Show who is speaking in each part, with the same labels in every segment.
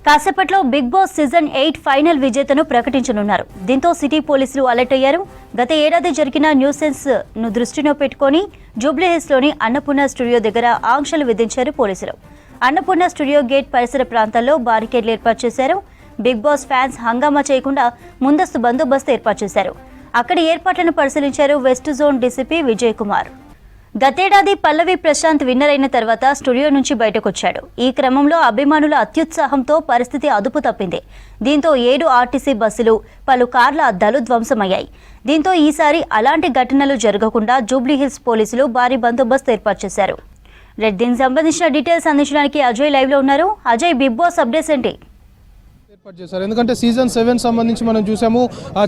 Speaker 1: కాసేపట్లో big boss season 8 final విజేతను ప్రకటించనున్నారు. దీంతో city పోలీసులు అలర్ట్ అయ్యారు. గత ఏడాది జరిగిన న్యూసెన్స్ ను దృష్టిలో పెట్టుకుని జూబ్లీహిల్స్లోని అన్నపూర్ణ స్టూడియో దగ్గర ఆంక్షలు విధించారు పోలీసులు. అన్నపూర్ణ స్టూడియో గేట్ పరిసర ప్రాంతాల్లో బారికేడ్లు ఏర్పాటు చేశారు. బిగ్ బాస్ ఫ్యాన్స్ హంగామా చేయకుండా ముందస్తు బందోబస్తు ఏర్పాటు చేశారు. అక్కడి ఏర్పాట్లను పరిశీలించారు west zone DCP Vijay Kumar. గతేడాది పల్లవి ప్రశాంత్ విన్నర్ అయిన తర్వాత స్టూడియో నుంచి బయటకొచ్చాడు. ఈ క్రమంలో అభిమానుల అత్యుత్సాహంతో పరిస్థితి అదుపు తప్పింది. దీంతో 7 ఆర్టీసీ బస్సులు, పలు కార్ల అద్దాలు ధ్వంసమయ్యాయి. దీంతో ఈసారి అలాంటి ఘటనలు జరగకుండా జూబ్లీహిల్స్ పోలీసులు భారీ బందోబస్తు ఏర్పాటు చేశారు. దీనికి సంబంధించిన డీటెయిల్స్ అందించడానికి అజయ్ లైవ్ లో ఉన్నారు. అజయ్, బిగ్ బాస్ అప్డేట్స్ ఏంటి?
Speaker 2: ఏర్పాటు చేశారు. ఎందుకంటే సీజన్ 7 సంబంధించి మనం చూసాము,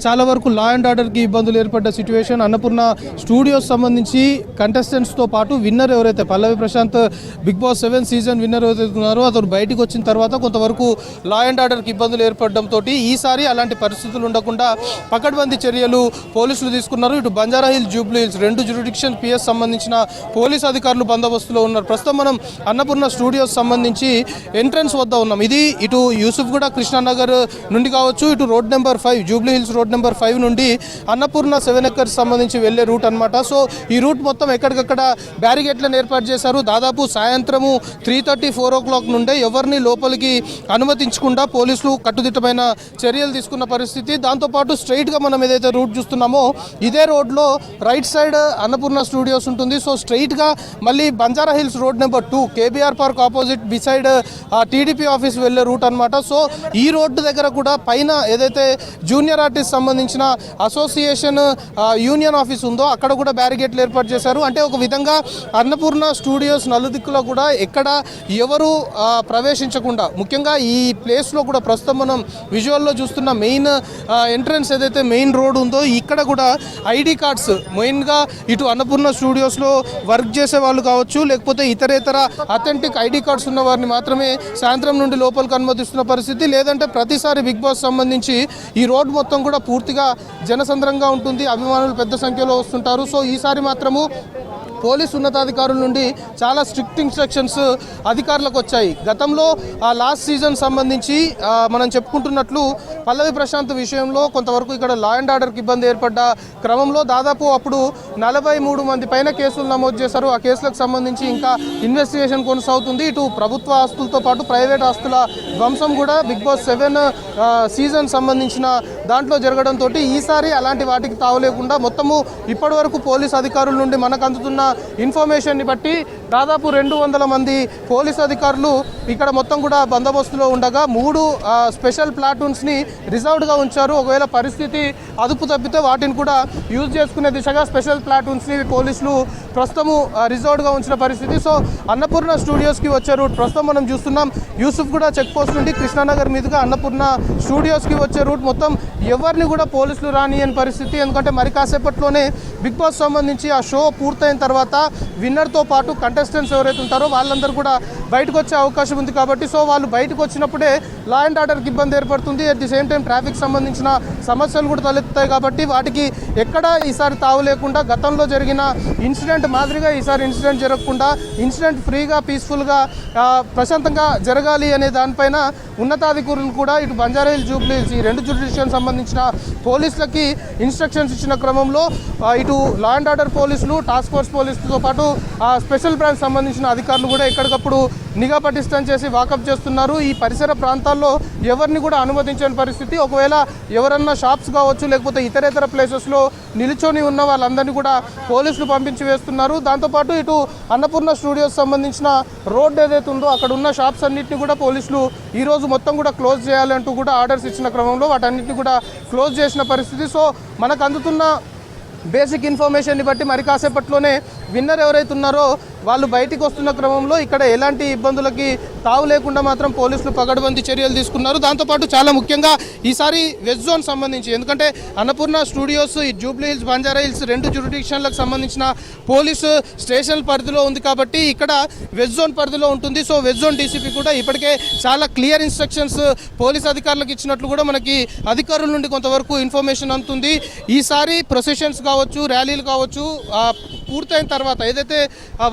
Speaker 2: చాలా వరకు లా అండ్ ఆర్డర్కి ఇబ్బందులు ఏర్పడ్డ సిచ్యువేషన్. అన్నపూర్ణ స్టూడియోస్ సంబంధించి కంటెస్టెంట్స్తో పాటు విన్నర్ ఎవరైతే Pallavi Prashanth Big Boss 7 season winner ఎవరైతే ఉన్నారో అతను బయటకు వచ్చిన తర్వాత కొంతవరకు లా అండ్ ఆర్డర్కి ఇబ్బందులు ఏర్పడడంతో ఈసారి అలాంటి పరిస్థితులు ఉండకుండా పకడ్బందీ చర్యలు పోలీసులు తీసుకున్నారు. ఇటు బంజారాహిల్స్, జూబ్లీహిల్స్ 2 జ్యూరిడిక్షన్ పిఎస్ సంబంధించిన పోలీస్ అధికారులు బందోబస్తులో ఉన్నారు. ప్రస్తుతం మనం అన్నపూర్ణ స్టూడియోస్ సంబంధించి ఎంట్రన్స్ వద్ద ఉన్నాం. ఇది ఇటు యూసుఫ్ కూడా కృష్ణానగర్ నుండి కావచ్చు, ఇటు road number 5 Jubilee Hills road number 5 నుండి అన్నపూర్ణ 7 ఎకర్స్ సంబంధించి వెళ్లే రూట్ అనమాట. సో ఈ రూట్ మొత్తం ఎక్కడికక్కడ బ్యారిగేట్లను ఏర్పాటు చేశారు. దాదాపు సాయంత్రము 3:30-4 o'clock నుండే ఎవరిని లోపలికి అనుమతించకుండా పోలీసులు కట్టుదిట్టమైన చర్యలు తీసుకున్న పరిస్థితి. దాంతోపాటు స్ట్రైట్గా మనం ఏదైతే రూట్ చూస్తున్నామో ఇదే రోడ్లో రైట్ సైడ్ అన్నపూర్ణ స్టూడియోస్ ఉంటుంది. సో స్ట్రైట్గా మళ్ళీ Banjara Hills road number 2 KBR park opposite beside TDP office వెళ్లే రూట్ అనమాట. సో ఈ రోడ్డు దగ్గర కూడా పైన ఏదైతే జూనియర్ ఆర్టిస్ట్ సంబంధించిన అసోసియేషన్ యూనియన్ ఆఫీస్ ఉందో అక్కడ కూడా బ్యారిగేట్లు ఏర్పాటు చేశారు. అంటే ఒక విధంగా అన్నపూర్ణ స్టూడియోస్ నలుదిక్కులో కూడా ఎక్కడ ఎవరు ప్రవేశించకుండా, ముఖ్యంగా ఈ ప్లేస్లో కూడా ప్రస్తుతం మనం విజువల్లో చూస్తున్న మెయిన్ ఎంట్రన్స్ ఏదైతే మెయిన్ రోడ్ ఉందో ఇక్కడ కూడా ఐడి కార్డ్స్ మెయిన్గా ఇటు అన్నపూర్ణ స్టూడియోస్లో వర్క్ చేసే వాళ్ళు కావచ్చు, లేకపోతే ఇతరేతర అథెంటిక్ ఐడి కార్డ్స్ ఉన్న వారిని మాత్రమే సాయంత్రం నుండి లోపలికి అనుమతిస్తున్న పరిస్థితి. లేదంటే ప్రతిసారి బిగ్ బాస్ సంబంధించి ఈ రోడ్ మొత్తం కూడా పూర్తిగా జనసంద్రంగా ఉంటుంది, అభిమానులు పెద్ద సంఖ్యలో వస్తుంటారు. సో ఈసారి మాత్రము పోలీస్ ఉన్నతాధికారుల నుండి చాలా స్ట్రిక్ట్ ఇన్స్ట్రక్షన్స్ అధికారులకు వచ్చాయి. గతంలో లాస్ట్ సీజన్ సంబంధించి మనం చెప్పుకుంటున్నట్లు పల్లవి ప్రశాంత్ విషయంలో కొంతవరకు ఇక్కడ లా అండ్ ఆర్డర్కి ఇబ్బంది ఏర్పడ్డ క్రమంలో దాదాపు అప్పుడు 43 మంది పైన కేసులు నమోదు చేశారు. ఆ కేసులకు సంబంధించి ఇంకా ఇన్వెస్టిగేషన్ కొనసాగుతుంది. ఇటు ప్రభుత్వ ఆస్తులతో పాటు ప్రైవేట్ ఆస్తుల ధ్వంసం కూడా బిగ్ బాస్ 7 సీజన్ సంబంధించిన దాంట్లో జరగడంతో ఈసారి అలాంటి వాటికి తావులేకుండా మొత్తము ఇప్పటి వరకు పోలీస్ అధికారుల నుండి మనకు అందుతున్న ఇన్ఫర్మేషన్ని బట్టి దాదాపు 200 మంది పోలీస్ అధికారులు ఇక్కడ మొత్తం కూడా బందోబస్తులో ఉండగా 3 స్పెషల్ ప్లాటూన్స్ని రిజర్వ్డ్గా ఉంచారు. ఒకవేళ పరిస్థితి అదుపు తప్పితే వాటిని కూడా యూజ్ చేసుకునే దిశగా స్పెషల్ ప్లాటూన్స్ని పోలీసులు ప్రస్తుతము రిజర్వ్డ్గా ఉంచిన పరిస్థితి. సో అన్నపూర్ణ స్టూడియోస్కి వచ్చే రూట్ ప్రస్తుతం మనం చూస్తున్నాం. యూసుఫ్ కూడా చెక్ పోస్ట్ నుండి కృష్ణానగర్ మీదుగా అన్నపూర్ణ స్టూడియోస్కి వచ్చే రూట్ మొత్తం ఎవరిని కూడా పోలీసులు రానియని పరిస్థితి. ఎందుకంటే మరి కాసేపట్లోనే బిగ్ బాస్ సంబంధించి ఆ షో పూర్తయిన తర్వాత విన్నర్తో పాటు కంటెస్టెంట్స్ ఎవరైతే ఉంటారో వాళ్ళందరూ కూడా బయటకు వచ్చే అవకాశం ఉంది కాబట్టి సో వాళ్ళు బయటకు వచ్చినప్పుడే లా అండ్ ఆర్డర్కి ఇబ్బంది ఏర్పడుతుంది. At the same time traffic సంబంధించిన సమస్యలు కూడా తలెత్తుతాయి కాబట్టి వాటికి ఎక్కడ ఈసారి తావు లేకుండా గతంలో జరిగిన ఇన్సిడెంట్ మాదిరిగా ఈసారి ఇన్సిడెంట్ జరగకుండా ఇన్సిడెంట్ ఫ్రీగా పీస్ఫుల్గా ప్రశాంతంగా జరగాలి అనే దానిపైన ఉన్నతాధికారులు కూడా ఇటు బంజారాహిల్స్, జూబ్లీహిల్స్ ఈ 2 జ్యూరిడిక్షన్ సంబంధించిన పోలీసులకి ఇన్స్ట్రక్షన్స్ ఇచ్చిన క్రమంలో ఇటు లా అండ్ ఆర్డర్ పోలీసులు, టాస్క్ ఫోర్స్ పోలీసులతో పాటు స్పెషల్ బ్రాంచ్ సంబంధించిన అధికారులు కూడా ఎక్కడికప్పుడు నిఘా పటిష్టం చేసి వాకప్ చేస్తున్నారు. ఈ పరిసర ప్రాంతాల్లో ఎవరిని కూడా అనుమతించని పరిస్థితి. ఒకవేళ ఎవరన్నా షాప్స్ కావచ్చు, లేకపోతే ఇతరేతర ప్లేసెస్లో నిలుచొని ఉన్న వాళ్ళందరినీ కూడా పోలీసులు పంపించి వేస్తున్నారు. దాంతోపాటు ఇటు అన్నపూర్ణ స్టూడియోస్ సంబంధించిన రోడ్ ఏదైతే ఉందో అక్కడ ఉన్న షాప్స్ అన్నింటినీ కూడా పోలీసులు ఈరోజు మొత్తం కూడా క్లోజ్ చేయాలంటూ కూడా ఆర్డర్స్ ఇచ్చిన క్రమంలో వాటన్నిటిని కూడా క్లోజ్ చేసిన పరిస్థితి. సో మనకు అందుతున్న బేసిక్ ఇన్ఫర్మేషన్ని బట్టి మరి కాసేపట్లోనే విన్నర్ ఎవరైతే ఉన్నారో వాళ్ళు బయటికి వస్తున్న క్రమంలో ఇక్కడ ఎలాంటి ఇబ్బందులకి తావు లేకుండా మాత్రం పోలీసులు పగడ్బందీ చర్యలు తీసుకున్నారు. దాంతోపాటు చాలా ముఖ్యంగా ఈసారి వెస్ట్ జోన్ సంబంధించి, ఎందుకంటే అన్నపూర్ణ స్టూడియోస్ ఈ జూబ్లీహిల్స్, బంజారాహిల్స్ 2 జ్యూరిడిక్షన్లకు సంబంధించిన పోలీసు స్టేషన్ పరిధిలో ఉంది కాబట్టి ఇక్కడ వెస్ట్ జోన్ పరిధిలో ఉంటుంది. సో వెస్ట్ జోన్ డీసీపీ కూడా ఇప్పటికే చాలా క్లియర్ ఇన్స్ట్రక్షన్స్ పోలీస్ అధికారులకు ఇచ్చినట్లు కూడా మనకి అధికారుల నుండి కొంతవరకు ఇన్ఫర్మేషన్ అందుతుంది. ఈసారి ప్రొసెషన్స్ కావచ్చు, ర్యాలీలు కావచ్చు, పూర్తయిన తర్వాత ఏదైతే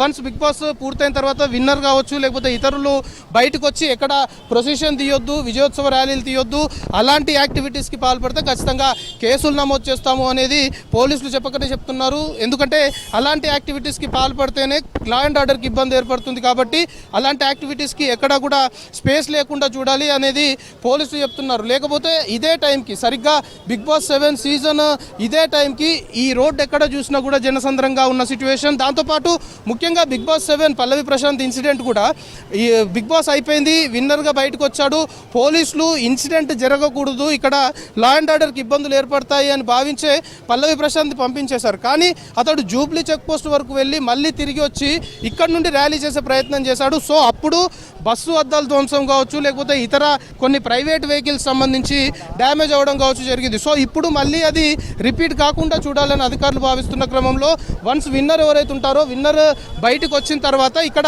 Speaker 2: వన్స్ బిగ్ బాస్ పూర్తయిన తర్వాత విన్నర్ కావచ్చు లేకపోతే ఇతరులు బయటకు వచ్చి ఎక్కడ ప్రొసెషన్ తీయొద్దు, విజయోత్సవ ర్యాలీలు తీయొద్దు, అలాంటి యాక్టివిటీస్కి పాల్పడితే ఖచ్చితంగా కేసులు నమోదు చేస్తాము అనేది పోలీసులు చెప్పకనే చెప్తున్నారు. ఎందుకంటే అలాంటి యాక్టివిటీస్కి పాల్పడితేనే లా అండ్ ఆర్డర్కి ఇబ్బంది ఏర్పడుతుంది కాబట్టి అలాంటి యాక్టివిటీస్కి ఎక్కడా కూడా స్పేస్ లేకుండా చూడాలి అనేది పోలీసులు చెప్తున్నారు. లేకపోతే ఇదే టైంకి సరిగ్గా బిగ్ బాస్ 7 సీజన్ ఇదే టైంకి ఈ రోడ్ ఎక్కడ చూసినా కూడా జనసంద్రంగా ఉన్న సిచ్యువేషన్. దాంతోపాటు ముఖ్యంగా బిగ్ బాస్ 7 పల్లవి ప్రశాంత్ ఇన్సిడెంట్ కూడా ఈ బిగ్ బాస్ అయిపోయింది, విన్నర్గా బయటకు వచ్చాడు, పోలీసులు ఇన్సిడెంట్ జరగకూడదు, ఇక్కడ లా అండ్ ఆర్డర్కి ఇబ్బందులు ఏర్పడతాయి అని భావించే పల్లవి ప్రశాంత్ పంపించేశారు. కానీ అతడు జూబ్లీ చెక్ పోస్ట్ వరకు వెళ్ళి మళ్ళీ తిరిగి వచ్చి ఇక్కడ నుండి ర్యాలీ చేసే ప్రయత్నం చేశాడు. సో అప్పుడు బస్సు అద్దాల ధ్వంసం కావచ్చు లేకపోతే ఇతర కొన్ని ప్రైవేట్ వెహికల్స్ సంబంధించి డ్యామేజ్ అవ్వడం కావచ్చు జరిగింది. సో ఇప్పుడు మళ్ళీ అది రిపీట్ కాకుండా చూడాలని అధికారులు భావిస్తున్న క్రమంలో వన్స్ విన్నర్ ఎవరైతే ఉంటారో విన్నర్ బయటకు వచ్చిన తర్వాత ఇక్కడ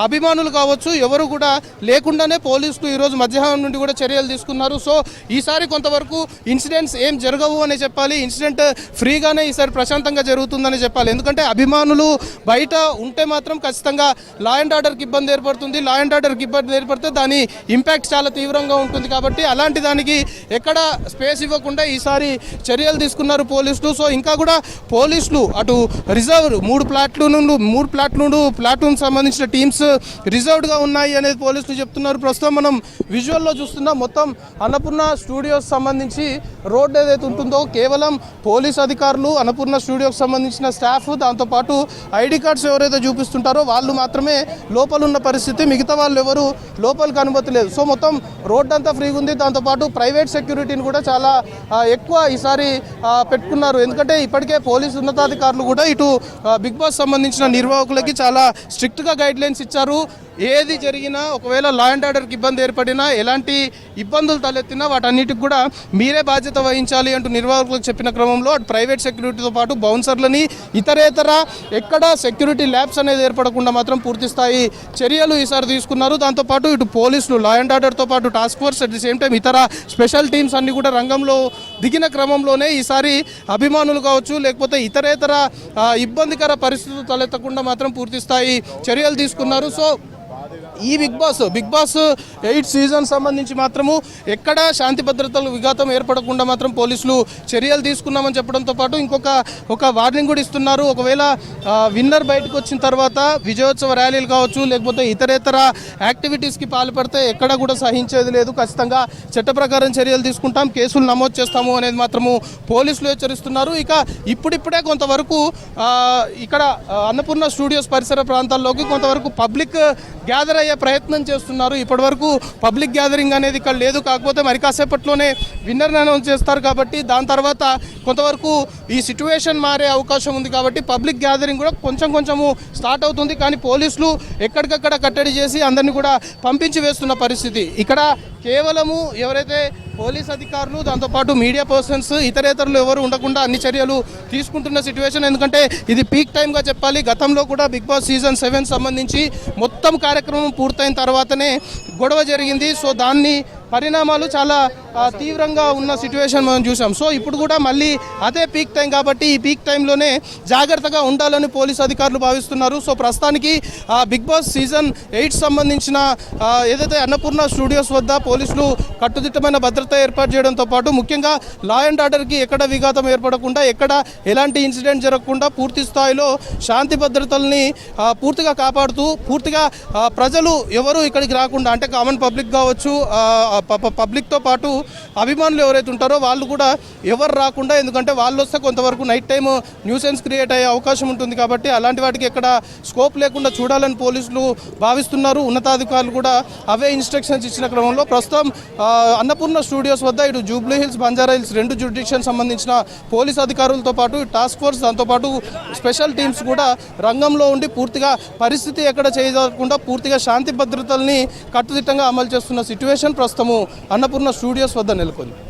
Speaker 2: అభిమానులు కావచ్చు ఎవరు కూడా లేకుండానే పోలీసులు ఈరోజు మధ్యాహ్నం నుండి కూడా చర్యలు తీసుకున్నారు. సో ఈసారి కొంతవరకు ఇన్సిడెంట్స్ ఏం జరగవు అనే చెప్పాలి, ఇన్సిడెంట్ ఫ్రీగానే ఈసారి ప్రశాంతంగా జరుగుతుందని చెప్పాలి. ఎందుకంటే అభిమానులు బయట ఉంటే మాత్రం ఖచ్చితంగా లా అండ్ ఆర్డర్కి ఇబ్బంది ఏర్పడుతుంది, లా అండ్ ఆర్డర్కి ఇబ్బంది ఏర్పడితే దాని ఇంపాక్ట్ చాలా తీవ్రంగా ఉంటుంది కాబట్టి అలాంటి దానికి ఎక్కడ స్పేస్ ఇవ్వకుండా ఈసారి చర్యలు తీసుకున్నారు పోలీసులు. సో ఇంకా కూడా పోలీసులు అటు రిజర్వ్ 3 ప్లాటూన్ సంబంధించిన టీమ్స్ రిజర్వ్డ్గా ఉన్నాయి అనేది పోలీసులు చెప్తున్నారు. ప్రస్తుతం మనం విజువల్లో చూస్తున్నాం మొత్తం అన్నపూర్ణ స్టూడియోస్ సంబంధించి రోడ్ ఏదైతే ఉంటుందో కేవలం పోలీస్ అధికారులు, అన్నపూర్ణ స్టూడియోకి సంబంధించిన స్టాఫ్, దాంతోపాటు ఐడి కార్డ్స్ ఎవరైతే చూపిస్తుంటారో వాళ్ళు మాత్రమే లోపల ఉన్న పరిస్థితి, మిగతా వాళ్ళు ఎవరు లోపలికి అనుమతి లేదు. సో మొత్తం రోడ్ అంతా ఫ్రీగా ఉంది. దాంతోపాటు ప్రైవేట్ సెక్యూరిటీని కూడా చాలా ఎక్కువ ఈసారి పెట్టుకున్నారు. ఎందుకంటే ఇప్పటికే పోలీసు ఉన్నతాధికారులు కూడా ఇటు బిగ్ బాస్ సంబంధించిన నిర్వాహకులకి చాలా స్ట్రిక్ట్గా గైడ్ లైన్స్ ఇచ్చారు. ఏది జరిగినా ఒకవేళ లా అండ్ ఆర్డర్కి ఇబ్బంది ఏర్పడినా ఎలాంటి ఇబ్బందులు తలెత్తినా వాటన్నిటికి కూడా మీరే బాధ్యత వహించాలి అంటూ నిర్వాహకులకు చెప్పిన క్రమంలో అటు ప్రైవేట్ సెక్యూరిటీతో పాటు బౌన్సర్లని ఇతరేతర ఎక్కడ సెక్యూరిటీ ల్యాబ్స్ అనేది ఏర్పడకుండా మాత్రం పూర్తి స్థాయి చర్యలు ఈసారి తీసుకున్నారు. దాంతోపాటు ఇటు పోలీసులు లా అండ్ ఆర్డర్తో పాటు task force at the same time ఇతర స్పెషల్ టీమ్స్ అన్ని కూడా రంగంలో దిగిన క్రమంలోనే ఈసారి అభిమానులు కావచ్చు లేకపోతే ఇతరేతర ఇబ్బందికర పరిస్థితులు తలెత్తకుండా మాత్రం పూర్తి స్థాయి చర్యలు తీసుకున్నారు. సో ఈ బిగ్ బాస్ 8 సీజన్ సంబంధించి మాత్రము ఎక్కడ శాంతి భద్రతలు విఘాతం ఏర్పడకుండా మాత్రం పోలీసులు చర్యలు తీసుకున్నామని చెప్పడంతో పాటు ఒక వార్నింగ్ కూడా ఇస్తున్నారు. ఒకవేళ విన్నర్ బయటకు వచ్చిన తర్వాత విజయోత్సవ ర్యాలీలు కావచ్చు లేకపోతే ఇతరేతర యాక్టివిటీస్కి పాల్పడితే ఎక్కడ కూడా సహించేది లేదు, ఖచ్చితంగా చట్ట ప్రకారం చర్యలు తీసుకుంటాం, కేసులు నమోదు చేస్తాము అనేది మాత్రము పోలీసులు హెచ్చరిస్తున్నారు. ఇక ఇప్పుడిప్పుడే కొంతవరకు ఇక్కడ అన్నపూర్ణ స్టూడియోస్ పరిసర ప్రాంతాల్లోకి కొంతవరకు పబ్లిక్ గ్యాదర్ అయ్యే ప్రయత్నం చేస్తున్నారు. ఇప్పటివరకు పబ్లిక్ గ్యాదరింగ్ అనేది ఇక్కడ లేదు, కాకపోతే మరి కాసేపట్లోనే విన్నర్ని అనౌన్స్ చేస్తారు కాబట్టి దాని తర్వాత కొంతవరకు ఈ సిచ్యువేషన్ మారే అవకాశం ఉంది కాబట్టి పబ్లిక్ గ్యాదరింగ్ కూడా కొంచెము స్టార్ట్ అవుతుంది. కానీ పోలీసులు ఎక్కడికక్కడ కట్టడి చేసి అందరినీ కూడా పంపించి వేస్తున్న పరిస్థితి. ఇక్కడ కేవలము ఎవరైతే పోలీస్ అధికారులు దాంతోపాటు మీడియా పర్సన్స్ ఇతరేతరులు ఎవరు ఉండకుండా అన్ని చర్యలు తీసుకుంటున్న సిచ్యువేషన్. ఎందుకంటే ఇది పీక్ టైంగా చెప్పాలి. గతంలో కూడా బిగ్ బాస్ సీజన్ 7 సంబంధించి మొత్తం కార్యక్రమం పూర్తయిన తర్వాతనే గొడవ జరిగింది. సో దాన్ని పరిణామాలు చాలా తీవ్రంగా ఉన్న సిచ్యువేషన్ మనం చూసాం. సో ఇప్పుడు కూడా మళ్ళీ అదే పీక్ టైం కాబట్టి ఈ పీక్ టైంలోనే జాగ్రత్తగా ఉండాలని పోలీసు అధికారులు భావిస్తున్నారు. సో ప్రస్తుతానికి బిగ్ బాస్ సీజన్ 8 సంబంధించిన ఏదైతే అన్నపూర్ణ స్టూడియోస్ వద్ద పోలీసులు కట్టుదిట్టమైన భద్రత ఏర్పాటు చేయడంతో పాటు ముఖ్యంగా లా అండ్ ఆర్డర్కి ఎక్కడ విఘాతం ఏర్పడకుండా ఎక్కడ ఎలాంటి ఇన్సిడెంట్ జరగకుండా పూర్తి స్థాయిలో శాంతి భద్రతల్ని పూర్తిగా కాపాడుతూ పూర్తిగా ప్రజలు ఎవరు ఇక్కడికి రాకుండా అంటే కామన్ పబ్లిక్ కావచ్చు పబ్లిక్తో పాటు అభిమానులు ఎవరైతే ఉంటారో వాళ్ళు కూడా ఎవరు రాకుండా, ఎందుకంటే వాళ్ళు వస్తే కొంతవరకు నైట్ టైం న్యూసెన్స్ క్రియేట్ అయ్యే అవకాశం ఉంటుంది కాబట్టి అలాంటి వాటికి ఎక్కడ స్కోప్ లేకుండా చూడాలని పోలీసులు భావిస్తున్నారు. ఉన్నతాధికారులు కూడా అవే ఇన్స్ట్రక్షన్స్ ఇచ్చిన క్రమంలో ప్రస్తుతం అన్నపూర్ణ స్టూడియోస్ వద్ద ఇటు జూబ్లీ హిల్స్ బంజారా హిల్స్ 2 జ్యుడిక్షన్ సంబంధించిన పోలీస్ అధికారులతో పాటు టాస్క్ ఫోర్స్ దాంతోపాటు స్పెషల్ టీమ్స్ కూడా రంగంలో ఉండి పూర్తిగా పరిస్థితి ఎక్కడ చేయకుండా పూర్తిగా శాంతి భద్రతల్ని కట్టుదిట్టంగా అమలు చేస్తున్న సిచ్యువేషన్ ప్రస్తుతము అన్నపూర్ణ స్టూడియోస్ వద్ద నెలకొంది.